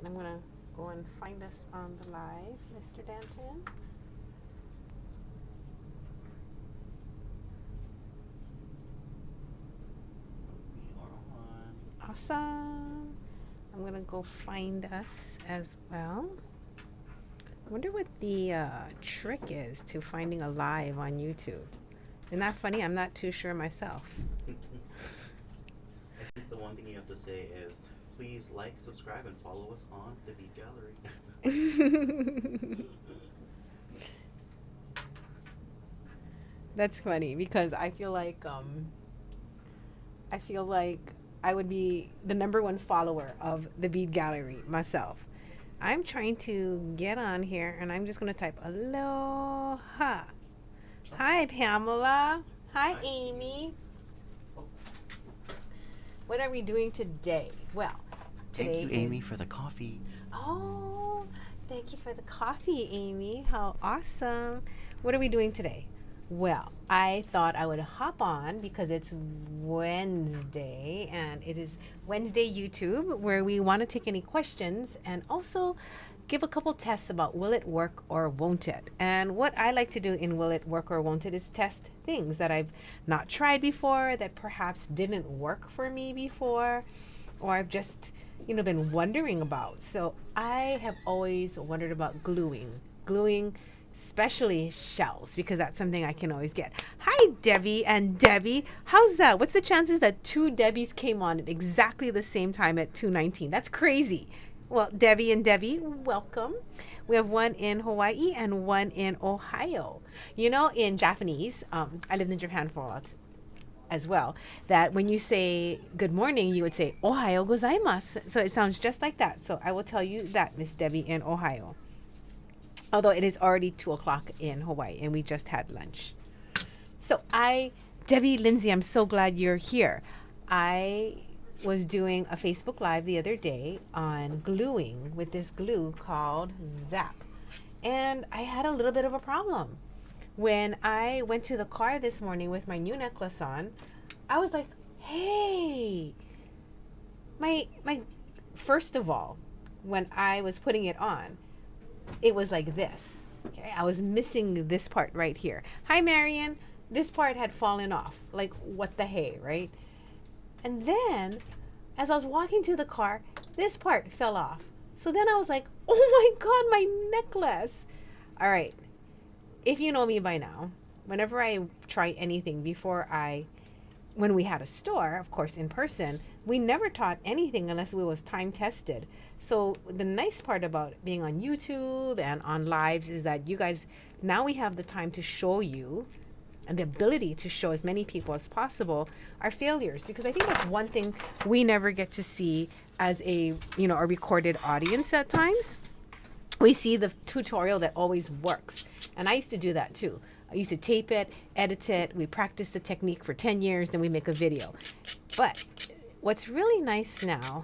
I'm going to go and find us on the live, Mr. Danton. We are on. Awesome. I'm going to go find us as well. I wonder what the trick is to finding a live on YouTube. Isn't that funny? I'm not too sure myself. I think the one thing you have to say is please like, subscribe, and follow us on the Bead Gallery. That's funny because I feel like I would be the number one follower of the Bead Gallery myself. I'm trying to get on here and I'm just going to type Aloha. Hi, Pamela. Hi, Amy. What are we doing today? Well, today Thank you, Amy, for the coffee. Oh, thank you for the coffee, Amy. How awesome. What are we doing today? Well, I thought I would hop on because it's Wednesday and it is Wednesday YouTube where we want to take any questions and also give a couple tests about will it work or won't it. And what I like to do in will it work or won't it is test things that I've not tried before, that perhaps didn't work for me before, or I've just been wondering about. So I have always wondered about gluing especially shells, because that's something I can always get. Hi, Debbie and Debbie. How's that? What's the chances that two Debbies came on at exactly the same time at 2:19? That's crazy. Well, Debbie and Debbie, welcome. We have one in Hawaii and one in Ohio. In Japanese, I lived in Japan for a while as well, that when you say good morning, you would say Ohayo gozaimasu. So it sounds just like that. So I will tell you that, Miss Debbie in Ohio. Although it is already 2:00 in Hawaii and we just had lunch. So Debbie, Lindsay, I'm so glad you're here. I was doing a Facebook Live the other day on gluing with this glue called Zap. And I had a little bit of a problem. When I went to the car this morning with my new necklace on, I was like, hey, my first of all, when I was putting it on, it was like this. Okay, I was missing this part right here. Hi, Marion. This part had fallen off. Like, what the hey, right? And then, as I was walking to the car, this part fell off. So then I was like, oh my God, my necklace. All right. If you know me by now, whenever I try anything when we had a store, of course, in person, we never taught anything unless we was time tested. So the nice part about being on YouTube and on lives is that you guys, now we have the time to show you and the ability to show as many people as possible our failures, because I think that's one thing we never get to see as a recorded audience at times. We see the tutorial that always works. And I used to do that too. I used to tape it, edit it. We practiced the technique for 10 years, then we make a video. But what's really nice now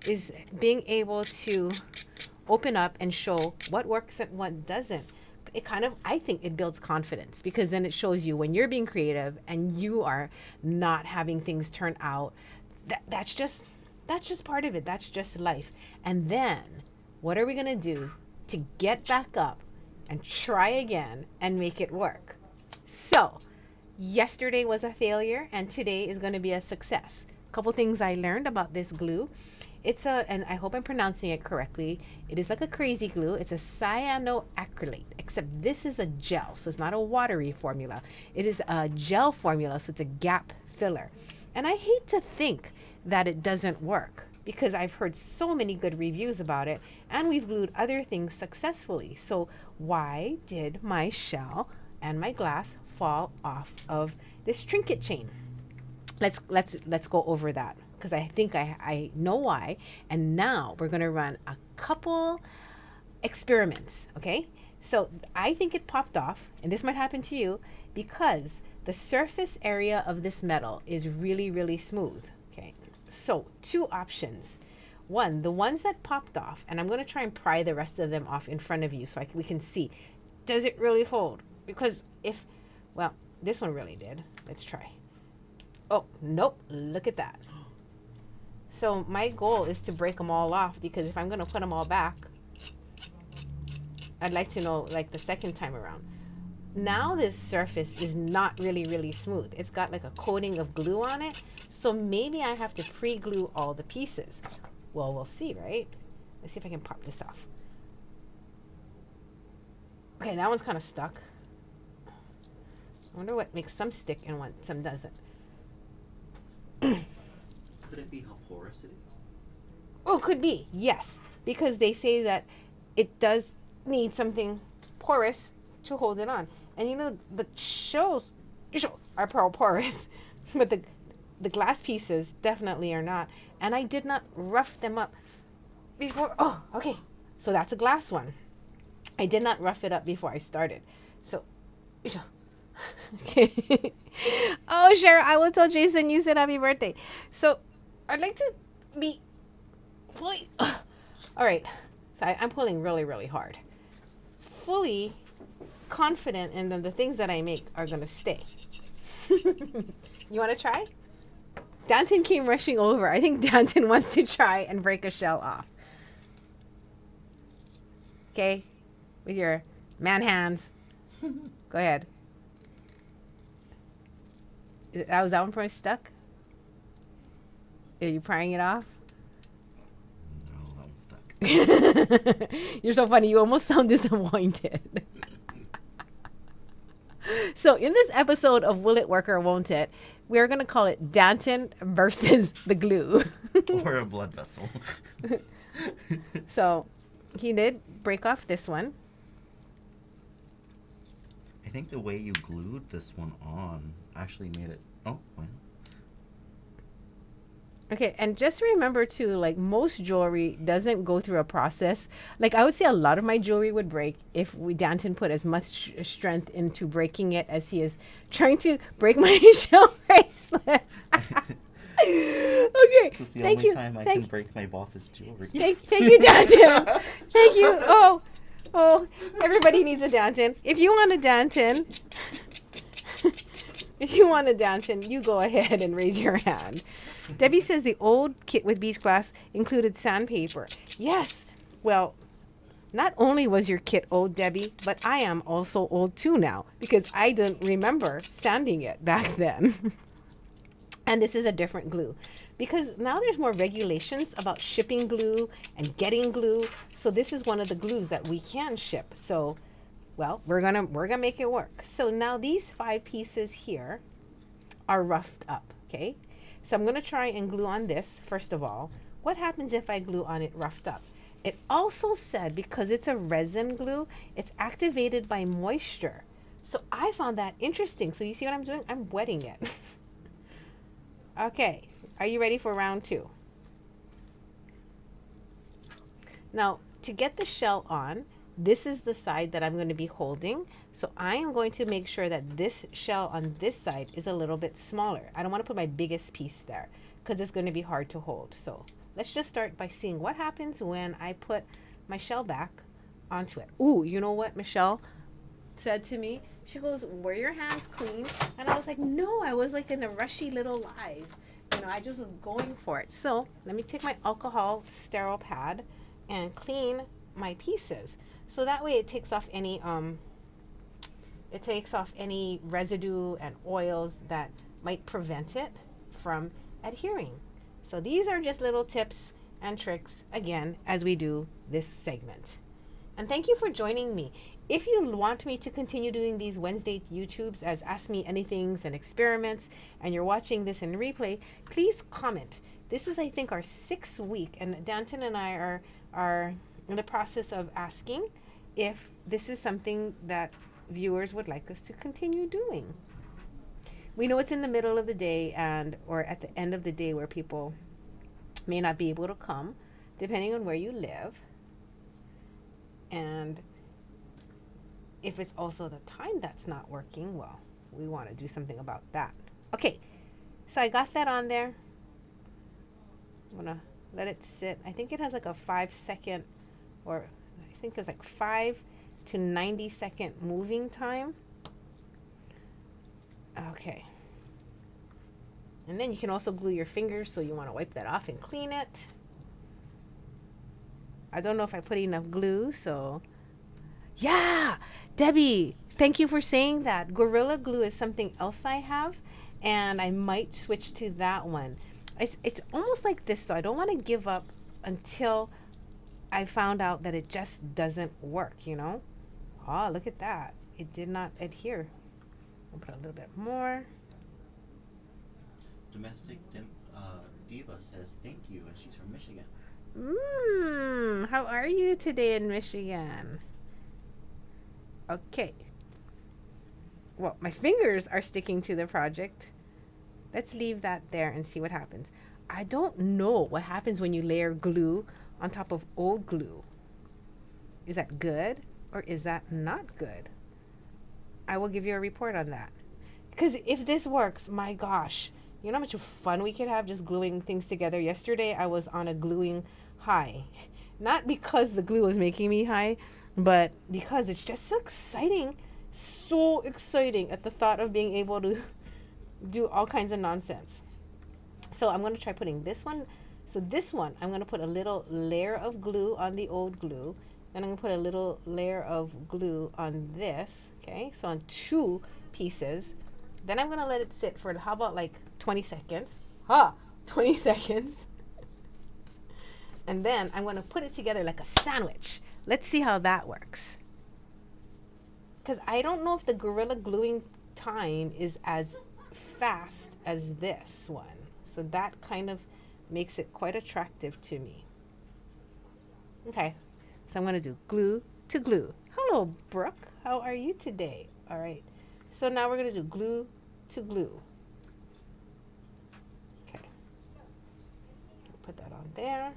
is being able to open up and show what works and what doesn't. It I think it builds confidence, because then it shows you when you're being creative and you are not having things turn out. That's just part of it. That's just life. And then what are we going to do to get back up and try again and make it work? So yesterday was a failure and today is going to be a success. A couple things I learned about this glue. And I hope I'm pronouncing it correctly. It is like a crazy glue. It's a cyanoacrylate, except this is a gel. So it's not a watery formula. It is a gel formula. So it's a gap filler. And I hate to think that it doesn't work, because I've heard so many good reviews about it and we've glued other things successfully. So why did my shell and my glass fall off of this trinket chain? Let's go over that, because I think I know why. And now we're going to run a couple experiments, okay? So I think it popped off, and this might happen to you, because the surface area of this metal is really, really smooth, okay? So 2 options. One, the ones that popped off, and I'm going to try and pry the rest of them off in front of you so we can see, does it really hold? Because this one really did. Let's try. Oh, nope, look at that. So my goal is to break them all off, because if I'm going to put them all back, I'd like to know, like, the second time around. Now this surface is not really smooth. It's got like a coating of glue on it. So maybe I have to pre-glue all the pieces. Well, we'll see, right? Let's see if I can pop this off. Okay, that one's kind of stuck. I wonder what makes some stick and what some doesn't. Could it be how porous it is? Oh, could be, yes. Because they say that it does need something porous to hold it on. And you know, the shells are porous, but the glass pieces definitely are not. And I did not rough them up before. Oh, okay. So that's a glass one. I did not rough it up before I started. So, okay. Oh, Cheryl, I will tell Jason you said happy birthday. So, I'd like to be fully. All right. So I'm pulling really hard. Fully confident in the things that I make are going to stay. You want to try? Danton came rushing over. I think Danton wants to try and break a shell off. Okay? With your man hands. Go ahead. Was that one probably stuck? Are you prying it off? No, that one's stuck. You're so funny. You almost sound disappointed. So in this episode of Will It Work or Won't It, we're going to call it Danton versus the glue. Or a blood vessel. So he did break off this one. I think the way you glued this one on actually made it... Oh, well. Okay, and just remember too, like, most jewelry doesn't go through a process. Like, I would say a lot of my jewelry would break if Danton put as much strength into breaking it as he is trying to break my shell bracelet. Okay, This is the thank only you. time I can break my boss's jewelry. Thank you, Danton. Thank you. Oh, everybody needs a Danton. If you want a Danton, you go ahead and raise your hand. Debbie says the old kit with beach glass included sandpaper. Yes. Well, not only was your kit old, Debbie, but I am also old too now, because I didn't remember sanding it back then. And this is a different glue, because now there's more regulations about shipping glue and getting glue. So this is one of the glues that we can ship. So, well, we're gonna make it work. So now these 5 pieces here are roughed up. Okay. So I'm going to try and glue on this, first of all. What happens if I glue on it roughed up? It also said, because it's a resin glue, it's activated by moisture. So I found that interesting. So you see what I'm doing? I'm wetting it. Okay, are you ready for round 2? Now, to get the shell on, this is the side that I'm going to be holding. So I am going to make sure that this shell on this side is a little bit smaller. I don't want to put my biggest piece there because it's going to be hard to hold. So let's just start by seeing what happens when I put my shell back onto it. Ooh, you know what Michelle said to me? She goes, "Were your hands clean?" And I was like, no, I was like in a rushy little live. You know, I just was going for it. So let me take my alcohol sterile pad and clean my pieces. So that way it takes off any residue and oils that might prevent it from adhering. So these are just little tips and tricks, again, as we do this segment. And thank you for joining me. If you want me to continue doing these Wednesday YouTubes as Ask Me Anythings and experiments, and you're watching this in replay, please comment. This is, I think, our 6th week, and Danton and I are in the process of asking if this is something that viewers would like us to continue doing. We know it's in the middle of the day or at the end of the day where people may not be able to come, depending on where you live. And if it's also the time that's not working, well, we want to do something about that. Okay, so I got that on there. I'm going to let it sit. I think it has like a 5-second, or I think it was like 5 to 90-second moving time. Okay. And then you can also glue your fingers, so you want to wipe that off and clean it. I don't know if I put enough glue, so yeah, Debbie, thank you for saying that. Gorilla Glue is something else I have, and I might switch to that one. It's almost like this though. I don't want to give up until I found out that it just doesn't work, you know? Oh, look at that. It did not adhere. I'll put a little bit more. Domestic Diva says thank you, and she's from Michigan. How are you today in Michigan? Okay. Well, my fingers are sticking to the project. Let's leave that there and see what happens. I don't know what happens when you layer glue on top of old glue. Is that good or is that not good? I will give you a report on that. Because if this works, my gosh, you know how much fun we could have just gluing things together. Yesterday I was on a gluing high. Not because the glue was making me high, but because it's just so exciting at the thought of being able to do all kinds of nonsense. So I'm going to try putting this one. So this one, I'm going to put a little layer of glue on the old glue. Then I'm going to put a little layer of glue on this. Okay, so on 2 pieces. Then I'm going to let it sit for, how about like 20 seconds? 20 seconds. And then I'm going to put it together like a sandwich. Let's see how that works. Because I don't know if the Gorilla Gluing time is as fast as this one. So that kind of makes it quite attractive to me. Okay, so I'm going to do glue to glue. Hello, Brooke. How are you today? All right. So now we're going to do glue to glue. Okay. Put that on there.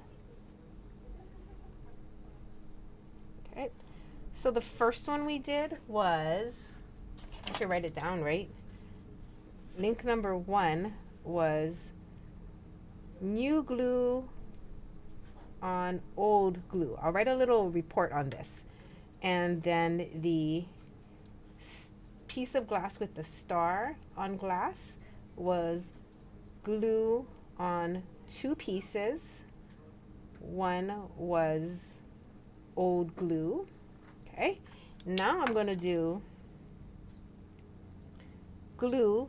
Okay. So the first one we did was, I should write it down, right? Link number 1 was new glue on old glue. I'll write a little report on this. And then the piece of glass with the star on glass was glue on 2 pieces. One was old glue. Okay, now I'm going to do glue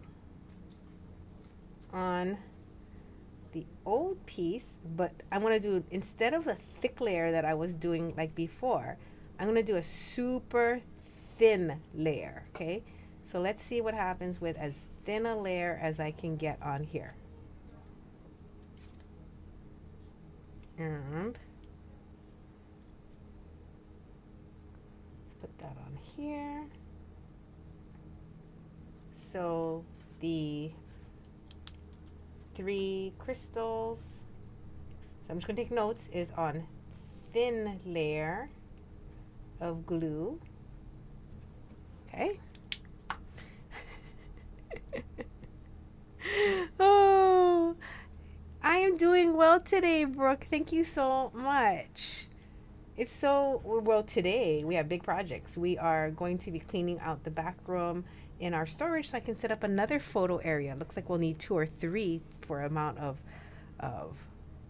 on the old piece, but I'm going to do, instead of a thick layer that I was doing like before, I'm going to do a super thin layer. Okay, so let's see what happens with as thin a layer as I can get on here. And put that on here. So the 3 crystals, so I'm just going to take notes, is on thin layer of glue. Okay. Oh, I am doing well today, Brooke. Thank you so much. It's so well today. We have big projects. We are going to be cleaning out the back room in our storage so I can set up another photo area. Looks like we'll need 2 or 3 for amount of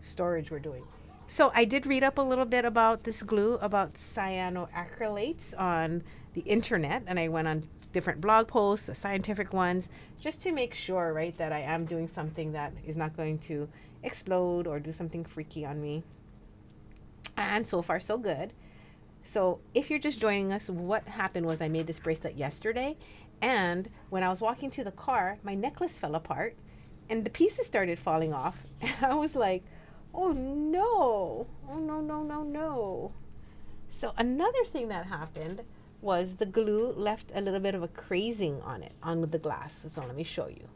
storage we're doing. So I did read up a little bit about this glue, about cyanoacrylates on the internet, and I went on different blog posts, the scientific ones, just to make sure, right, that I am doing something that is not going to explode or do something freaky on me. And so far, so good. So if you're just joining us, what happened was I made this bracelet yesterday, and when I was walking to the car, my necklace fell apart and the pieces started falling off, and I was like, oh no, oh no, no, no, no. So another thing that happened was the glue left a little bit of a crazing on it, on the glass. So let me show you.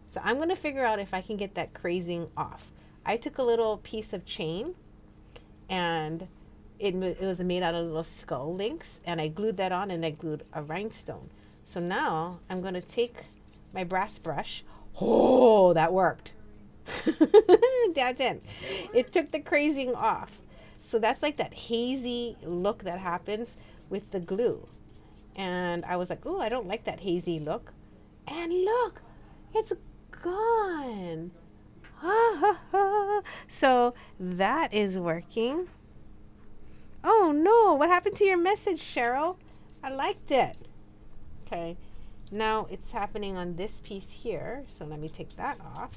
So I'm going to figure out if I can get that crazing off. I took a little piece of chain, and it was made out of little skull links, and I glued that on, and I glued a rhinestone. So now I'm going to take my brass brush. Oh, that worked. That's it. It took the crazing off. So that's like that hazy look that happens with the glue. And I was like, oh, I don't like that hazy look. And look, it's gone. Ha, ha, ha. So that is working. Oh no, what happened to your message, Cheryl? I liked it. Okay, now it's happening on this piece here. So let me take that off.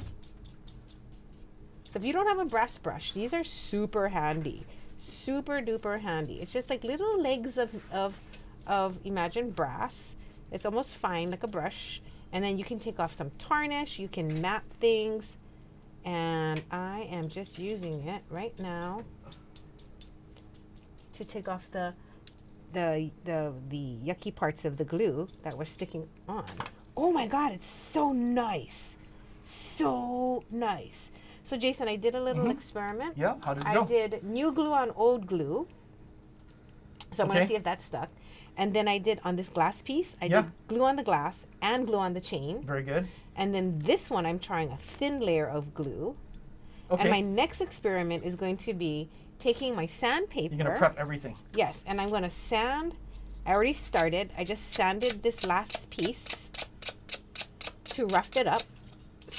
So if you don't have a brass brush, these are super handy. Super duper handy. It's just like little legs of imagine brass. It's almost fine like a brush. And then you can take off some tarnish. You can map things. And I am just using it right now to take off the yucky parts of the glue that were sticking on. Oh my God, it's so nice. So nice. So Jason, I did a little experiment. Yeah, how did it go? I did new glue on old glue. So I'm going to see if that stuck. And then I did on this glass piece, I did glue on the glass and glue on the chain. Very good. And then this one, I'm trying a thin layer of glue. Okay. And my next experiment is going to be taking my sandpaper. You're going to prep everything. Yes, and I'm going to sand. I already started. I just sanded this last piece to rough it up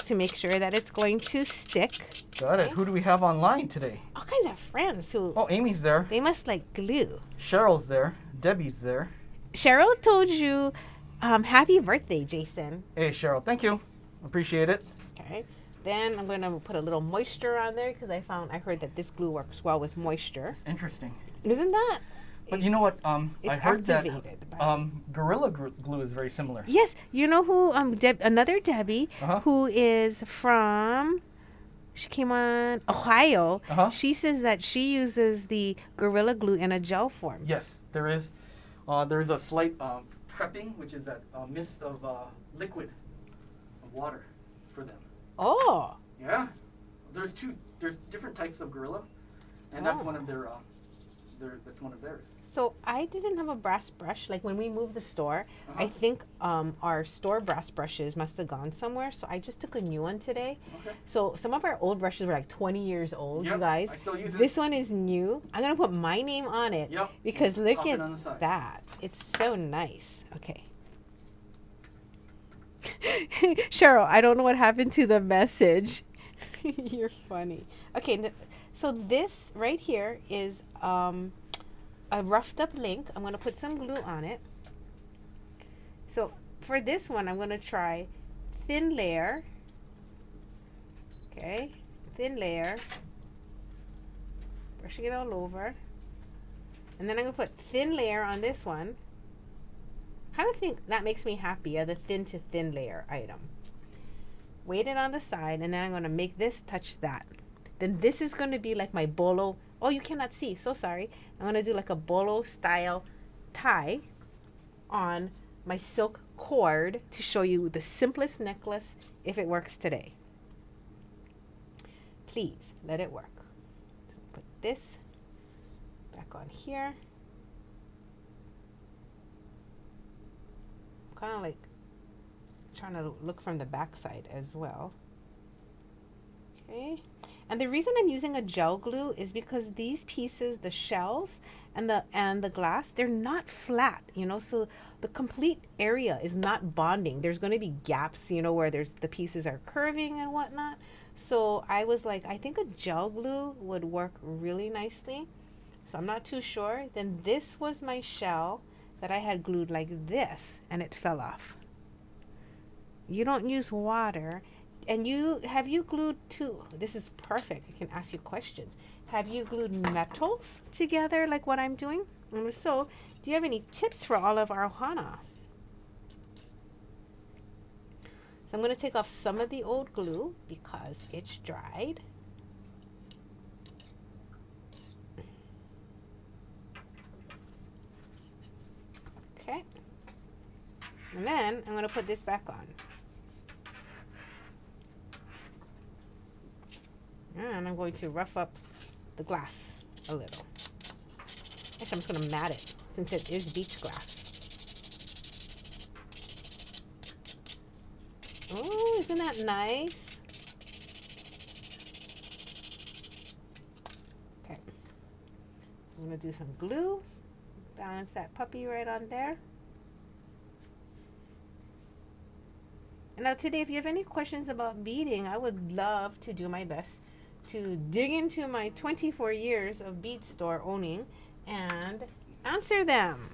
to make sure that it's going to stick. Got it. Who do we have online today? All kinds of friends who, Oh, Amy's there. they must like glue. Cheryl's there. Debbie's there. Cheryl told you happy birthday, Jason. Hey, Cheryl. Thank you. Appreciate it. Okay. Then I'm going to put a little moisture on there because I heard that this glue works well with moisture. Interesting. Isn't that? But you know what? I heard that activated by- Gorilla Glue is very similar. Yes. You know who? Another Debbie who is from, she came on Ohio. She says that she uses the Gorilla Glue in a gel form. Yes, there is. There's a slight prepping, which is that mist of liquid of water for them. Oh. Yeah. There's different types of Gorilla, and that's one of their that's one of theirs. So I didn't have a brass brush. Like when we moved the store, I think our store brass brushes must have gone somewhere. So I just took a new one today. Okay. So some of our old brushes were like 20 years old, Yep, you guys. I still use it. This one is new. I'm going to put my name on it. Yep. Because look Pop it on the at side. that. It's so nice. Okay. Cheryl, I don't know what happened to the message. You're funny. Okay, so this right here is a roughed up link. I'm going to put some glue on it. So for this one, I'm going to try thin layer. Okay, thin layer. Brushing it all over. And then I'm going to put thin layer on this one. Kind of think that makes me happy, the thin to thin layer item. Weight it on the side, and then I'm going to make this touch that. Then this is going to be like my bolo. Oh, you cannot see. So sorry. I'm going to do like a bolo style tie on my silk cord to show you the simplest necklace if it works today. Please let it work. So put this back on here. Kind of like trying to look from the back side as well. Okay, and the reason I'm using a gel glue is because these pieces, the shells and the glass, they're not flat, you know, so the complete area is not bonding. There's going to be gaps, you know, where the pieces are curving and whatnot. So I was like, I think a gel glue would work really nicely. So I'm not too sure. Then this was my shell that I had glued like this, and it fell off. You don't use water. And have you glued this is perfect, I can ask you questions. Have you glued metals together like what I'm doing? And if so, do you have any tips for all of our Ohana? So I'm going to take off some of the old glue because it's dried. Okay. And then I'm going to put this back on. And I'm going to rough up the glass a little. Actually, I'm just going to mat it since it is beach glass. Oh, isn't that nice? Okay. I'm going to do some glue. Balance that puppy right on there. Now today, if you have any questions about beading, I would love to do my best to dig into my 24 years of bead store owning and answer them.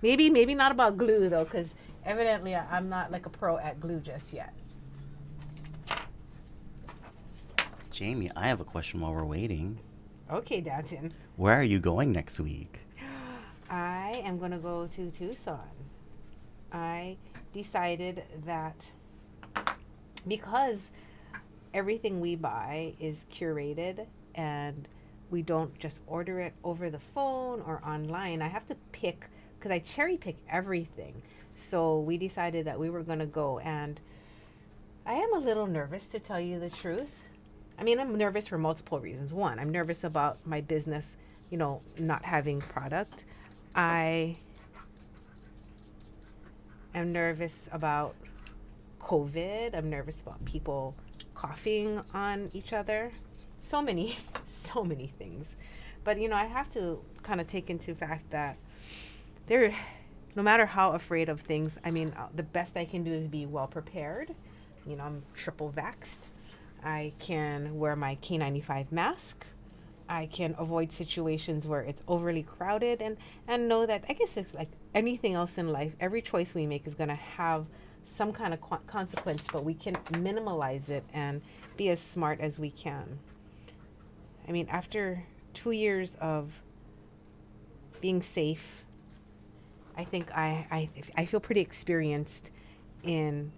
Maybe not about glue though, because evidently I'm not like a pro at glue just yet. Jamie, I have a question while we're waiting. Okay, Danton. Where are you going next week? I am going to go to Tucson. I decided that because everything we buy is curated and we don't just order it over the phone or online, I have to pick, because I cherry pick everything. So we decided that we were going to go, and I am a little nervous, to tell you the truth. I mean, I'm nervous for multiple reasons. One, I'm nervous about my business, not having product. I am nervous about COVID. I'm nervous about people coughing on each other. So many things. But, I have to kind of take into fact that no matter how afraid of things, I mean, the best I can do is be well prepared. I'm triple vaxxed. I can wear my K95 mask. I can avoid situations where it's overly crowded and know that, I guess it's like anything else in life, every choice we make is going to have some kind of consequence, but we can minimalize it and be as smart as we can. I mean, after 2 years of being safe, I think I feel pretty experienced in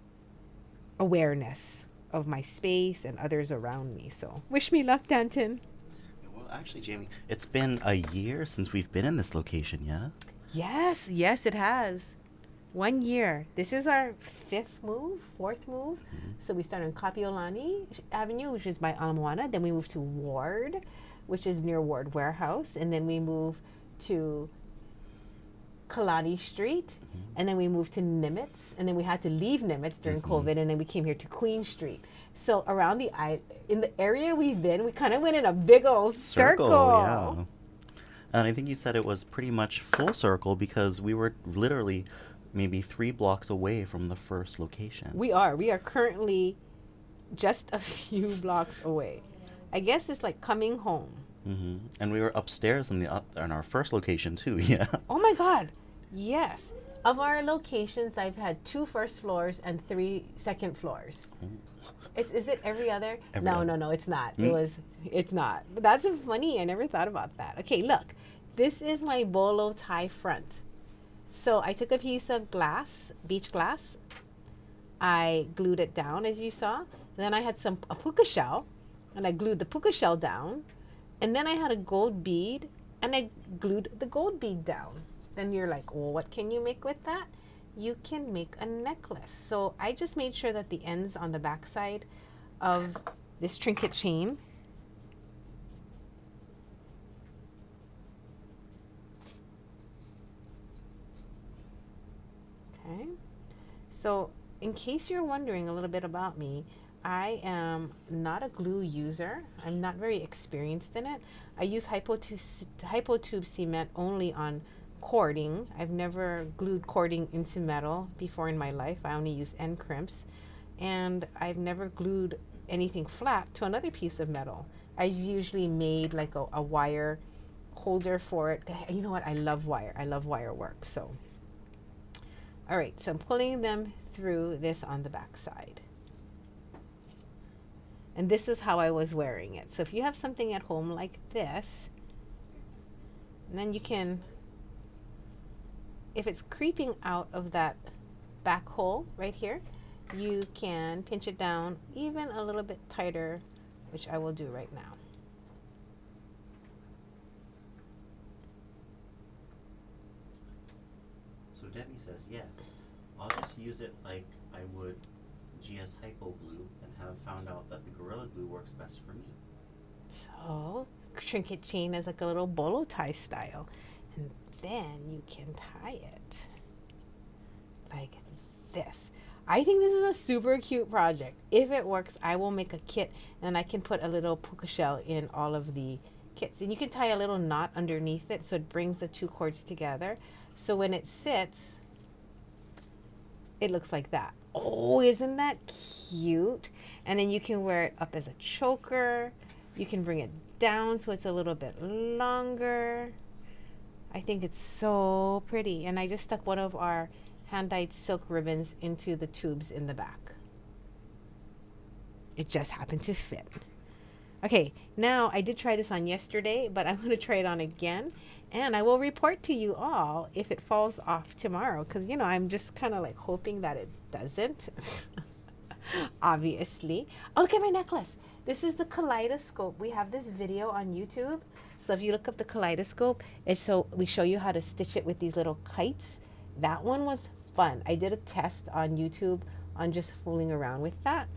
awareness of my space and others around me. So wish me luck, Danton. Well, actually, Jamie, it's been a year since we've been in this location, yeah? Yes, it has. 1 year. This is our fourth move. So we started on Kapiolani Avenue, which is by Ohana. Then we moved to Ward, which is near Ward Warehouse. And then we moved to Kalani Street. And then we moved to Nimitz. And then we had to leave Nimitz during COVID. And then we came here to Queen Street. So around in the area we've been, we kind of went in a big old circle. Yeah. And I think you said it was pretty much full circle because we were literally maybe 3 blocks away from the first location. We are currently just a few blocks away. I guess it's like coming home. And we were upstairs in our first location too, yeah. Oh my God, yes. Of our locations, I've had 2 first floors and 3 second floors. Is it every other? No, it's not. It's not. But that's funny. I never thought about that. Okay, look. This is my bolo tie front. So I took a piece of glass, beach glass. I glued it down, as you saw. Then I had a puka shell, and I glued the puka shell down. And then I had a gold bead, and I glued the gold bead down. Then you're like, well, what can you make with that? You can make a necklace. So I just made sure that the ends on the back side of this trinket chain okay. So in case you're wondering a little bit about me, I am not a glue user. I'm not very experienced in it. I use hypotube cement only on cording. I've never glued cording into metal before in my life. I only use end crimps. And I've never glued anything flat to another piece of metal. I've usually made like a wire holder for it. You know what? I love wire. I love wire work. So, all right. So I'm pulling them through this on the back side. And this is how I was wearing it. So if you have something at home like this, and then you can, if it's creeping out of that back hole right here, you can pinch it down even a little bit tighter, which I will do right now. So Debbie says, yes, I'll just use it like I would GS Hypo glue and have found out that the Gorilla Glue works best for me. So trinket chain is like a little bolo tie style. And then you can tie it like this. I think this is a super cute project. If it works, I will make a kit and I can put a little puka shell in all of the kits. And you can tie a little knot underneath it so it brings the 2 cords together. So when it sits, it looks like that. Oh, isn't that cute? And then you can wear it up as a choker. You can bring it down so it's a little bit longer. I think it's so pretty. And I just stuck one of our hand-dyed silk ribbons into the tubes in the back. It just happened to fit. Okay, now I did try this on yesterday, but I'm going to try it on again. And I will report to you all if it falls off tomorrow. Because, you know, I'm just kind of like hoping that it doesn't. Obviously. Oh, look at my necklace. This is the Kaleidoscope. We have this video on YouTube. So if you look up the Kaleidoscope, we show you how to stitch it with these little kites. That one was fun. I did a test on YouTube on just fooling around with that.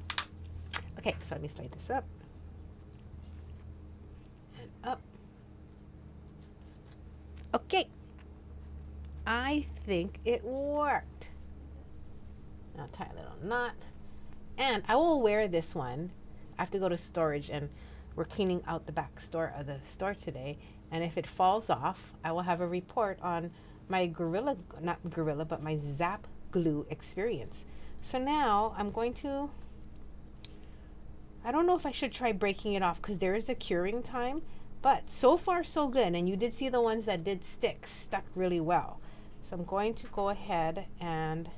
Okay, so let me slide this up. And up. Okay. I think it worked. I'll tie a little knot. And I will wear this one. I have to go to storage, and we're cleaning out the back store of the store today. And if it falls off, I will have a report on my my Zap glue experience. So now I'm going to, I don't know if I should try breaking it off because there is a curing time, but so far so good. And you did see the ones that did stuck really well. So I'm going to go ahead and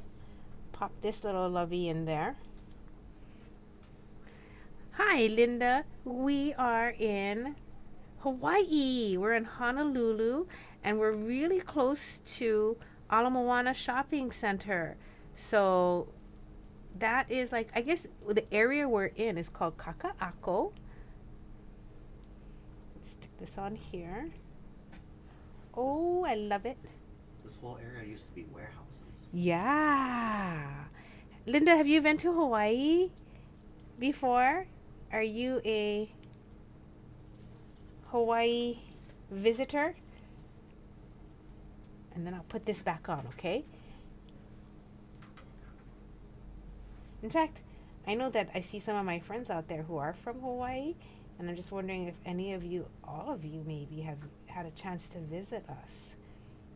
pop this little lovey in there. Hi, Linda. We are in Hawaii. We're in Honolulu, and we're really close to Ala Shopping Center. So that is like, I guess the area we're in is called Kaka'ako. Stick this on here. Oh, I love it. This whole area used to be warehouses. Yeah. Linda, have you been to Hawaii before? Are you a Hawaii visitor? And then I'll put this back on, okay? In fact, I know that I see some of my friends out there who are from Hawaii, and I'm just wondering if any of you, all of you maybe, have had a chance to visit us.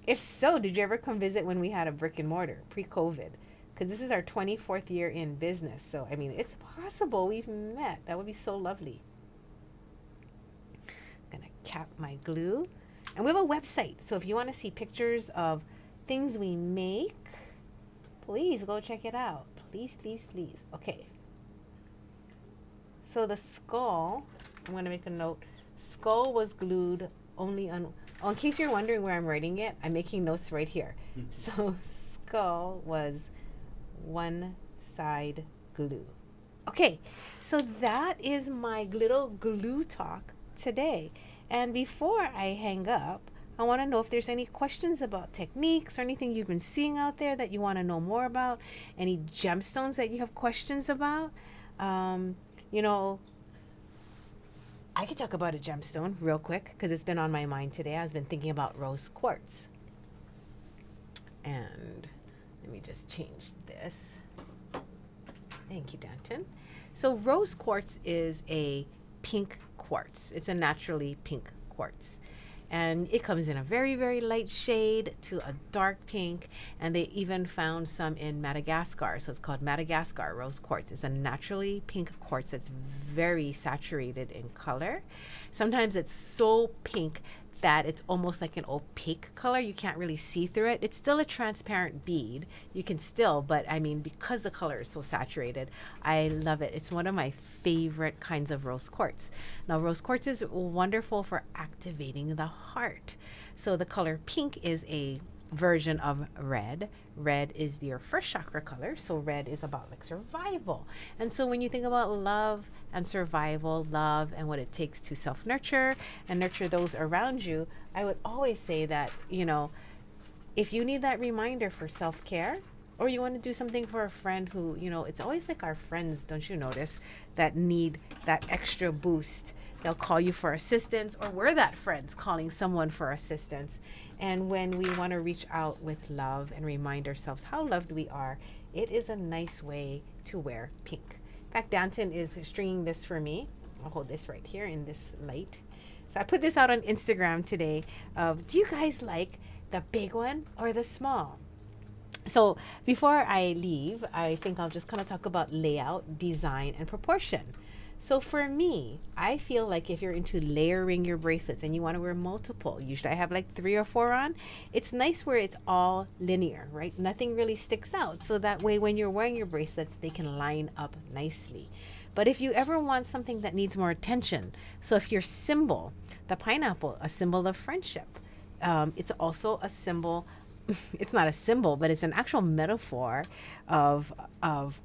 If so, did you ever come visit when we had a brick and mortar, pre-COVID? Because this is our 24th year in business. So, I mean, it's possible we've met. That would be so lovely. I'm going to cap my glue. And we have a website. So if you want to see pictures of things we make, please go check it out. Please, please, please. Okay. So the skull, I'm going to make a note. Skull was glued only on, oh, in case you're wondering where I'm writing it, I'm making notes right here. So skull was one side glue. Okay, so that is my little glue talk today. And before I hang up, I want to know if there's any questions about techniques or anything you've been seeing out there that you want to know more about, any gemstones that you have questions about. You know, I could talk about a gemstone real quick because it's been on my mind today. I've been thinking about rose quartz. And let me just change this. Thank you, Danton. So rose quartz is a pink quartz. It's a naturally pink quartz. And it comes in a very, very light shade to a dark pink. And they even found some in Madagascar. So it's called Madagascar rose quartz. It's a naturally pink quartz that's very saturated in color. Sometimes it's so pink that it's almost like an opaque color. You can't really see through it. It's still a transparent bead. You can still, but I mean, because the color is so saturated, I love it. It's one of my favorite kinds of rose quartz. Now, rose quartz is wonderful for activating the heart. So the color pink is a version of red. Red is your first chakra color, so red is about like survival. And so when you think about love and survival, love and what it takes to self-nurture and nurture those around you, I would always say that, you know, if you need that reminder for self-care, or you want to do something for a friend who, you know, it's always like our friends, don't you notice, that need that extra boost. They'll call you for assistance, or we're that friends calling someone for assistance. And when we want to reach out with love and remind ourselves how loved we are, it is a nice way to wear pink. In fact, Danton is stringing this for me. I'll hold this right here in this light. So I put this out on Instagram today of, do you guys like the big one or the small? So before I leave, I think I'll just kind of talk about layout, design, and proportion. So for me, I feel like if you're into layering your bracelets and you want to wear multiple, usually I have like 3 or 4 on, it's nice where it's all linear, right? Nothing really sticks out. So that way when you're wearing your bracelets, they can line up nicely. But if you ever want something that needs more attention, so if your symbol, the pineapple, a symbol of friendship, it's also a symbol. It's not a symbol, but it's an actual metaphor of of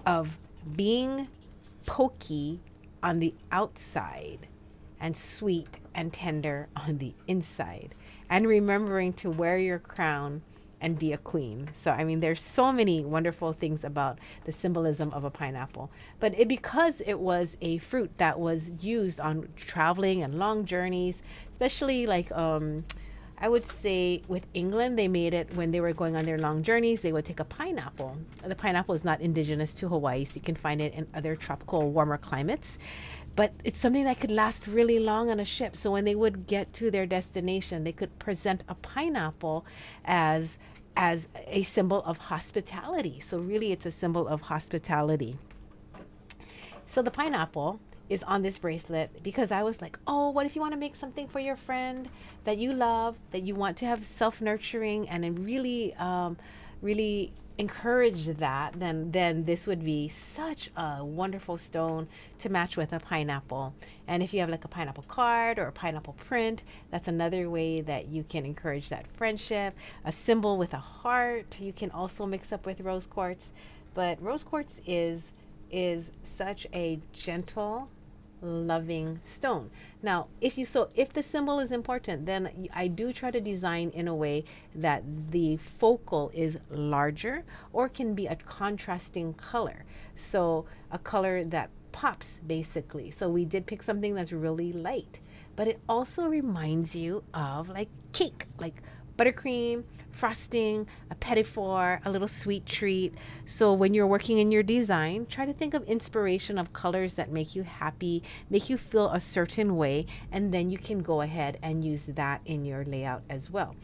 of being pokey on the outside and sweet and tender on the inside, and remembering to wear your crown and be a queen. So I mean there's so many wonderful things about the symbolism of a pineapple, but because it was a fruit that was used on traveling and long journeys, especially like I would say with England, they made it when they were going on their long journeys, they would take a pineapple. The pineapple is not indigenous to Hawaii, so you can find it in other tropical, warmer climates. But it's something that could last really long on a ship. So when they would get to their destination, they could present a pineapple as a symbol of hospitality. So really, it's a symbol of hospitality. So the pineapple is on this bracelet because I was like, oh, what if you want to make something for your friend that you love, that you want to have self-nurturing and then really encourage that, then this would be such a wonderful stone to match with a pineapple. And if you have like a pineapple card or a pineapple print, that's another way that you can encourage that friendship. A symbol with a heart, you can also mix up with rose quartz. But rose quartz is such a gentle, loving stone. Now, if the symbol is important, then I do try to design in a way that the focal is larger or can be a contrasting color. So a color that pops basically. So we did pick something that's really light, but it also reminds you of like cake, like buttercream, frosting, a petit four, a little sweet treat. So when you're working in your design, try to think of inspiration of colors that make you happy, make you feel a certain way, and then you can go ahead and use that in your layout as well.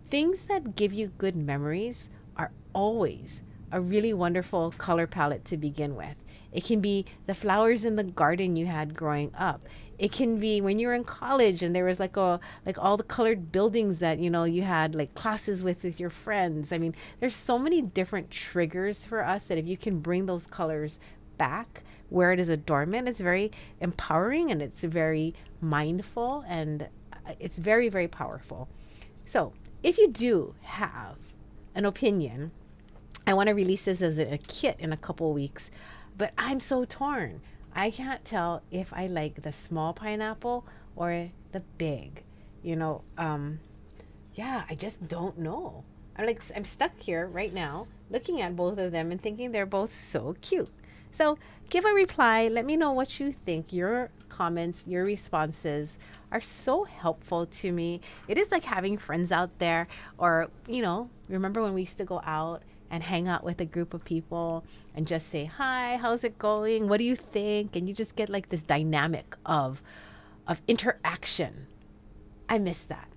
Things that give you good memories are always a really wonderful color palette to begin with. It can be the flowers in the garden you had growing up. It can be when you were in college and there was like all the colored buildings that you had like classes with your friends. I mean, there's so many different triggers for us that if you can bring those colors back where it is a dormant, it's very empowering and it's very mindful and it's very, very powerful. So if you do have an opinion, I want to release this as a kit in a couple weeks, but I'm so torn. I can't tell if I like the small pineapple or the big. Yeah, I just don't know. I'm stuck here right now looking at both of them and thinking they're both so cute. So give a reply. Let me know what you think. Your comments, your responses are so helpful to me. It is like having friends out there, or, remember when we used to go out and hang out with a group of people and just say, hi, how's it going? What do you think? And you just get like this dynamic of interaction. I miss that.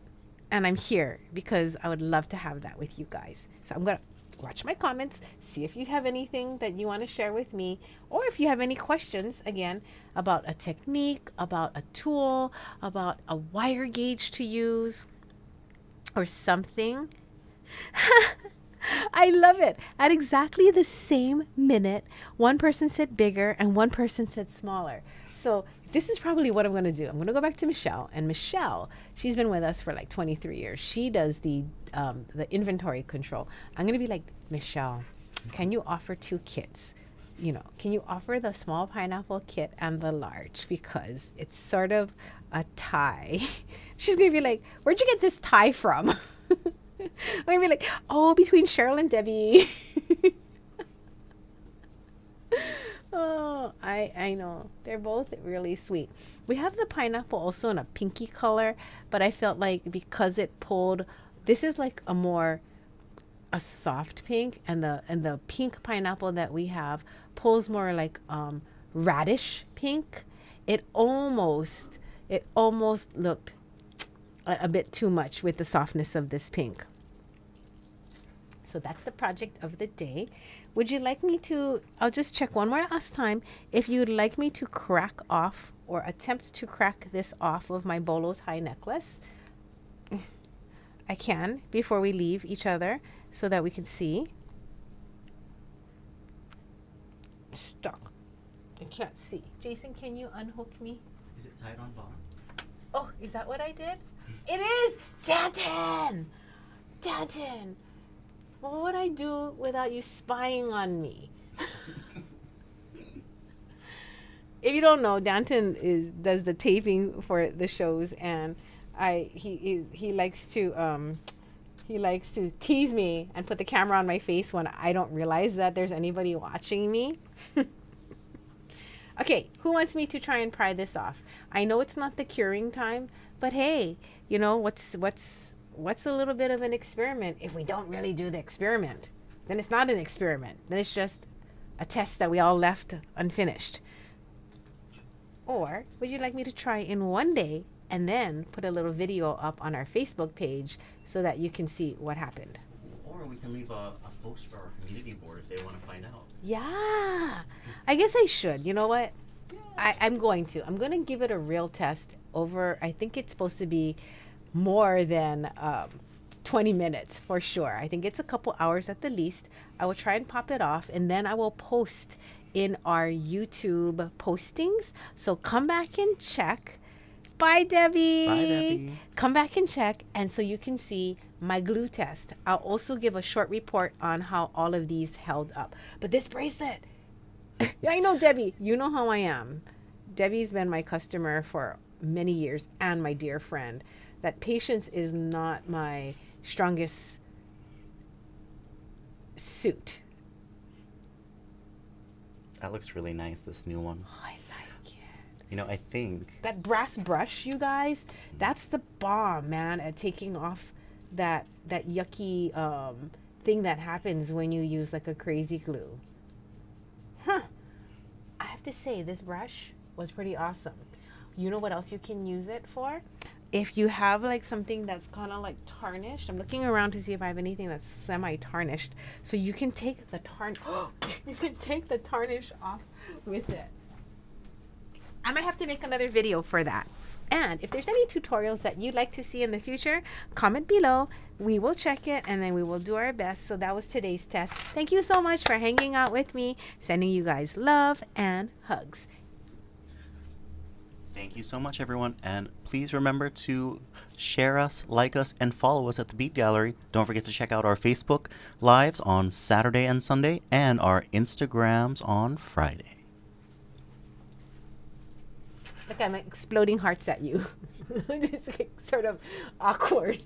And I'm here because I would love to have that with you guys. So I'm going to watch my comments, see if you have anything that you want to share with me, or if you have any questions, again, about a technique, about a tool, about a wire gauge to use, or something. I love it. At exactly the same minute, one person said bigger and one person said smaller. So this is probably what I'm going to do. I'm going to go back to Michelle. And Michelle, she's been with us for like 23 years. She does the inventory control. I'm going to be like, Michelle, can you offer 2 kits? Can you offer the small pineapple kit and the large? Because it's sort of a tie. She's going to be like, where'd you get this tie from? I'm going to be like, oh, between Cheryl and Debbie. Oh, I know. They're both really sweet. We have the pineapple also in a pinky color, but I felt like because it pulled, this is like a soft pink, and the pink pineapple that we have pulls more like radish pink. It almost looked a bit too much with the softness of this pink. So that's the project of the day. Would you like me to, I'll just check one more last time. If you'd like me to crack off or attempt to crack this off of my bolo tie necklace, I can before we leave each other so that we can see. Stuck. I can't see. Jason, can you unhook me? Is it tied on bottom? Oh, is that what I did? It is! Danton! Danton! What would I do without you spying on me? If you don't know, Danton does the taping for the shows, and he likes to tease me and put the camera on my face when I don't realize that there's anybody watching me. Okay, who wants me to try and pry this off? I know it's not the curing time, but hey, you know, what's a little bit of an experiment if we don't really do the experiment? Then it's not an experiment. Then it's just a test that we all left unfinished. Or would you like me to try in one day and then put a little video up on our Facebook page so that you can see what happened? Or we can leave a post for our community board if they want to find out. Yeah, I guess I should. You know what? I'm going to give it a real test over, I think it's supposed to be more than 20 minutes for sure. I think it's a couple hours at the least. I will try and pop it off, and then I will post in our YouTube postings. So come back and check. Bye, Debbie. Bye, Debbie. Come back and check, and so you can see my glue test. I'll also give a short report on how all of these held up. But this bracelet, I know, Debbie, you know how I am. Debbie's been my customer for many years and my dear friend. That patience is not my strongest suit. That looks really nice, this new one. Oh, I like it. You know, I think That brass brush, you guys, that's the bomb, man, at taking off that yucky thing that happens when you use like a crazy glue. Huh. I have to say, this brush was pretty awesome. You know what else you can use it for? If you have like something that's kind of like tarnished, I'm looking around to see if I have anything that's semi-tarnished. So you can take the you can take the tarnish off with it. I might have to make another video for that. And if there's any tutorials that you'd like to see in the future, comment below. We will check it and then we will do our best. So that was today's test. Thank you so much for hanging out with me. Sending you guys love and hugs. Thank you so much, everyone. And please remember to share us, like us, and follow us at the Bead Gallery. Don't forget to check out our Facebook lives on Saturday and Sunday and our Instagrams on Friday. Look, I'm exploding hearts at you. It's like sort of awkward.